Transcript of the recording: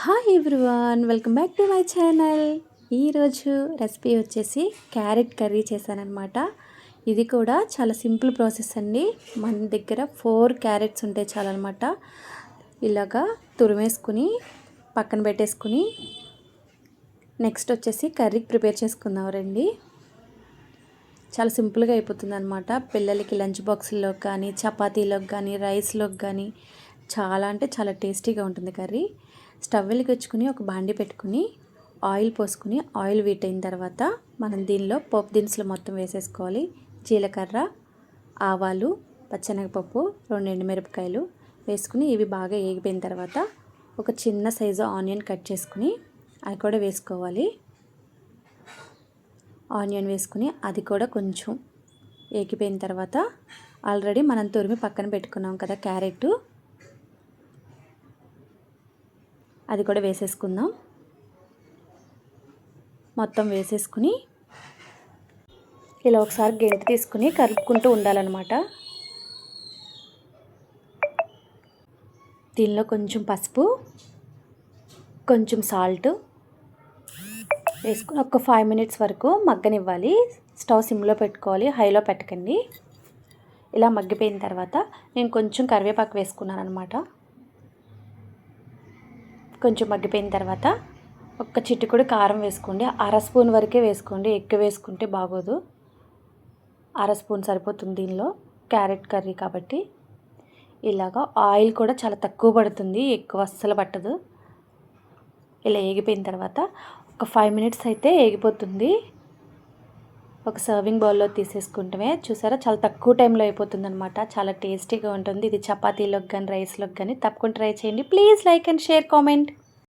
Hi everyone, welcome back to my channel. ఈరోజు recipe వచ్చేసి carrot curry చేశానన్నమాట. ఇది కూడా చాలా సింపుల్ ప్రాసెస్ అండి. మన దగ్గర 4 క్యారెట్స్ ఉంటే చాలన్నమాట. ఇలాగా తురిమేసుకుని పక్కన పెట్టేసుకుని నెక్స్ట్ వచ్చేసి కర్రీకి ప్రిపేర్ చేసుకుందాం రండి. చాలా సింపుల్గా అయిపోతుంది అనమాట. పిల్లలకి లంచ్ బాక్సుల్లోకి కానీ, చపాతీలోకి కానీ, రైస్లోకి కానీ చాలా అంటే చాలా టేస్టీగా ఉంటుంది కర్రీ. స్టవ్ వెలిగించుకుని ఒక బాండి పెట్టుకుని ఆయిల్ పోసుకుని ఆయిల్ హీట్ అయిన తర్వాత మనం దీనిలో పోపు దినుసులు మొత్తం వేసేసుకోవాలి. జీలకర్ర, ఆవాలు, పచ్చెనగపప్పు, 2 ఎండుమిరపకాయలు వేసుకుని ఇవి బాగా ఏగిపోయిన తర్వాత ఒక చిన్న సైజు ఆనియన్ కట్ చేసుకుని అది కూడా వేసుకోవాలి. ఆనియన్ వేసుకుని అది కూడా కొంచెం ఏగిపోయిన తర్వాత ఆల్రెడీ మనం తురిమి పక్కన పెట్టుకున్నాం కదా క్యారెట్, అది కూడా వేసేసుకుందాం. మొత్తం వేసేసుకుని ఇలా ఒకసారి గెంటి తీసుకుని కలుపుకుంటూ ఉండాలన్నమాట. దీనిలో కొంచెం పసుపు, కొంచెం సాల్ట్ వేసుకుని ఒక 5 మినిట్స్ వరకు మగ్గనివ్వాలి. స్టవ్ సిమ్లో పెట్టుకోవాలి, హైలో పెట్టకండి. ఇలా మగ్గిపోయిన తర్వాత నేను కొంచెం కరివేపాకు వేసుకున్నాను అనమాట. కొంచెం మగ్గిపోయిన తర్వాత ఒక చిటికెడు కారం వేసుకోండి. 1/2 స్పూన్ వరకే వేసుకోండి, ఎక్కువ వేసుకుంటే బాగోదు. 1/2 స్పూన్ సరిపోతుంది దీనిలో, క్యారెట్ కర్రీ కాబట్టి. ఇలాగా ఆయిల్ కూడా చాలా తక్కువ పడుతుంది, ఎక్కువ అస్సలు పట్టదు. ఇలా ఏగిపోయిన తర్వాత ఒక 5 మినిట్స్ అయితే ఏగిపోతుంది. ఒక సర్వింగ్ బౌల్లో తీసేసుకుంటే చూసారా చాలా తక్కువ టైంలో అయిపోతుంది అనమాట. చాలా టేస్టీగా ఉంటుంది. ఇది చపాతీలోకి కానీ రైస్లోకి కానీ తప్పకుండా ట్రై చేయండి. Please like and share, comment.